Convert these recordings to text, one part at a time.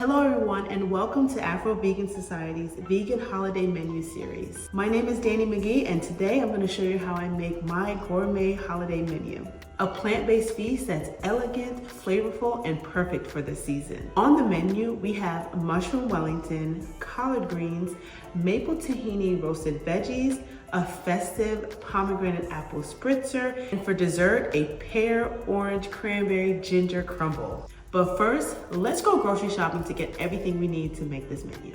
Hello everyone and welcome to Afro-Vegan Society's Vegan Holiday Menu series. My name is Danni McGee and today I'm going to show you how I make my Gourmet Holiday Menu. A plant-based feast that's elegant, flavorful, and perfect for the season. On the menu, we have mushroom Wellington, collard greens, maple tahini roasted veggies, a festive pomegranate apple spritzer, and for dessert, a pear, orange, cranberry, ginger crumble. But first, let's go grocery shopping to get everything we need to make this menu.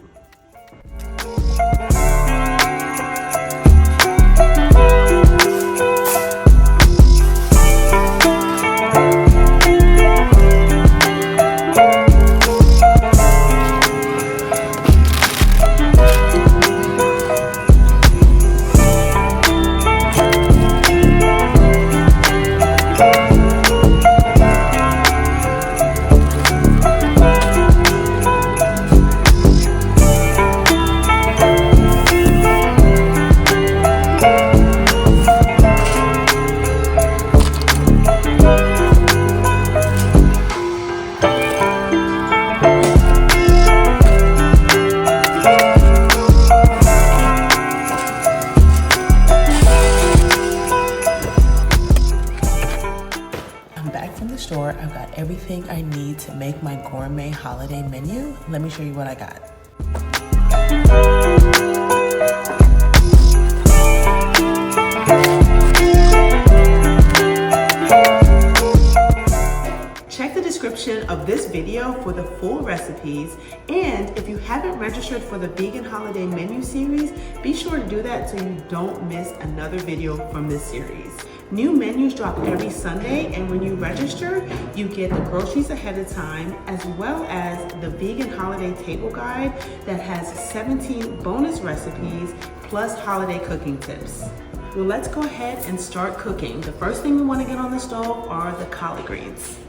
I've got everything I need to make my gourmet holiday menu. Let me show you what I got. Check the description of this video for the full recipes, and if you haven't registered for the Vegan Holiday Menu series, be sure to do that so you don't miss another video from this series. New menus drop every Sunday, and when you register, you get the groceries ahead of time, as well as the Vegan Holiday Table Guide that has 17 bonus recipes plus holiday cooking tips. Well, let's go ahead and start cooking. The first thing we want to get on the stove are the collard greens.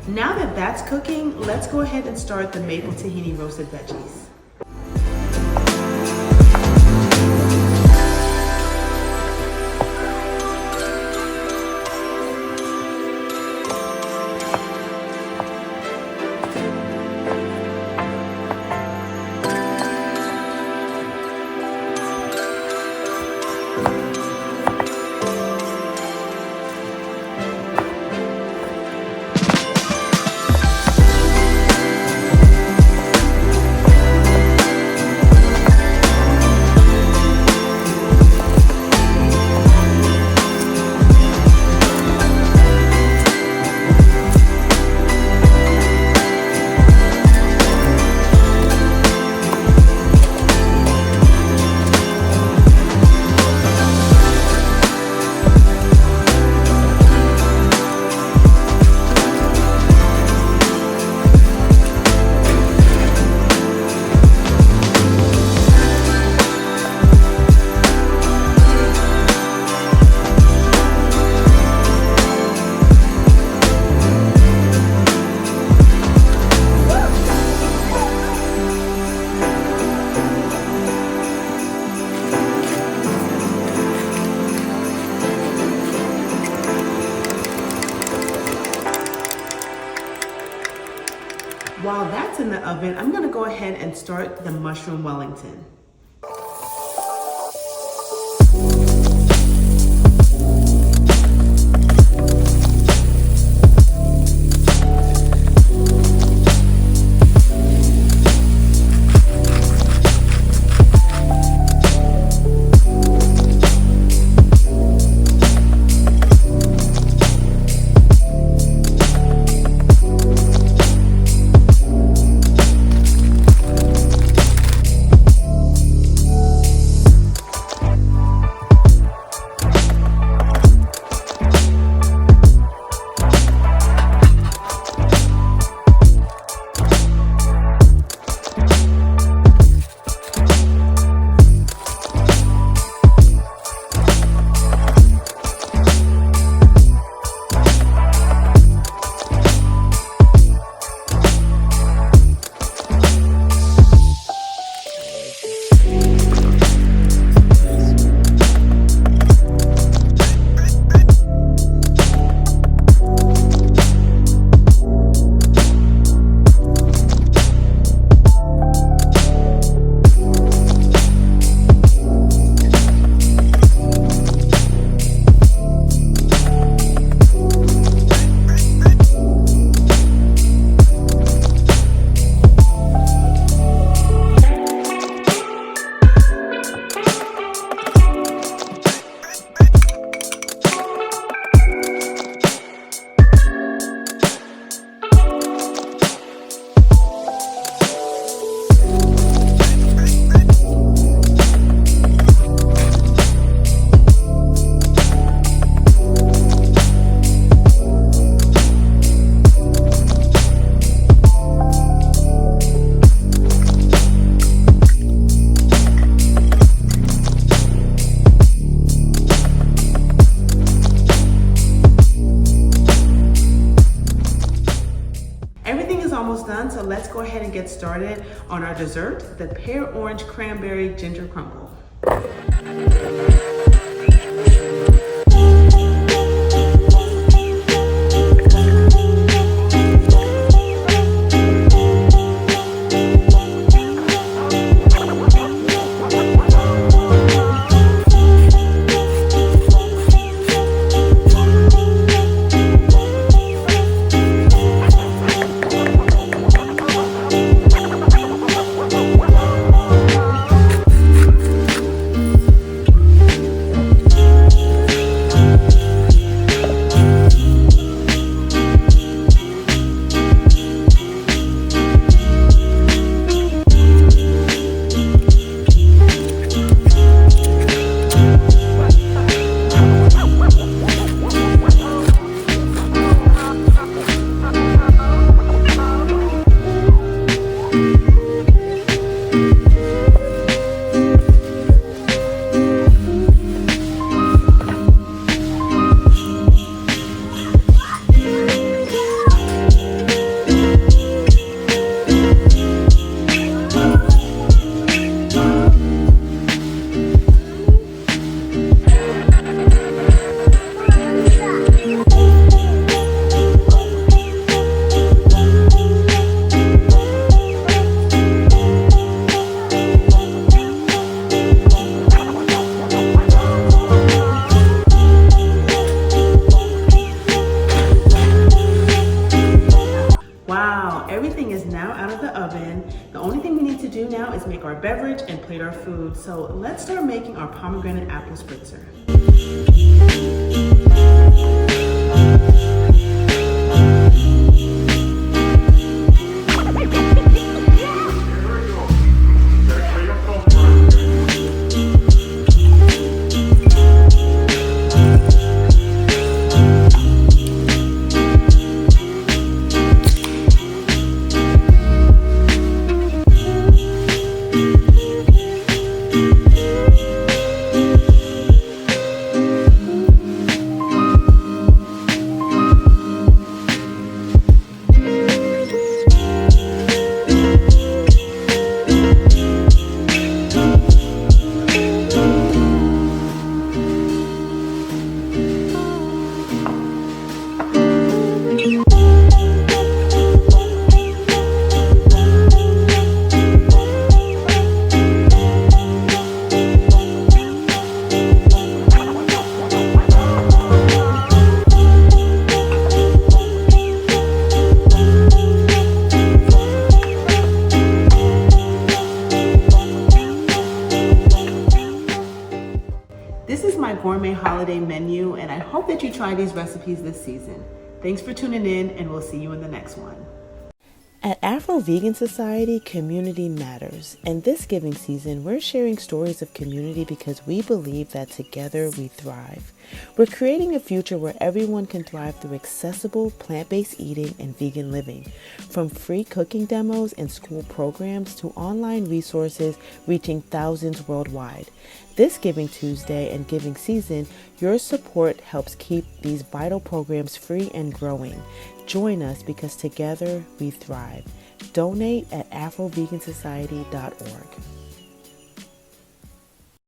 Now that that's cooking, let's go ahead and start the maple tahini roasted veggies. While that's in the oven, I'm gonna go ahead and start the mushroom Wellington. go ahead and get started on our dessert, the pear orange cranberry ginger crumble. Wow, everything is now out of the oven. The only thing we need to do now is make our beverage and plate our food. So let's start making our pomegranate apple spritzer. This is my gourmet holiday menu, and I hope that you try these recipes this season. Thanks for tuning in, and we'll see you in the next one. At Afro-Vegan Society, community matters. And this giving season, we're sharing stories of community because we believe that together we thrive. We're creating a future where everyone can thrive through accessible plant-based eating and vegan living. From free cooking demos and school programs to online resources reaching thousands worldwide. This Giving Tuesday and giving season, your support helps keep these vital programs free and growing. Join us because together we thrive. Donate at afrovegansociety.org.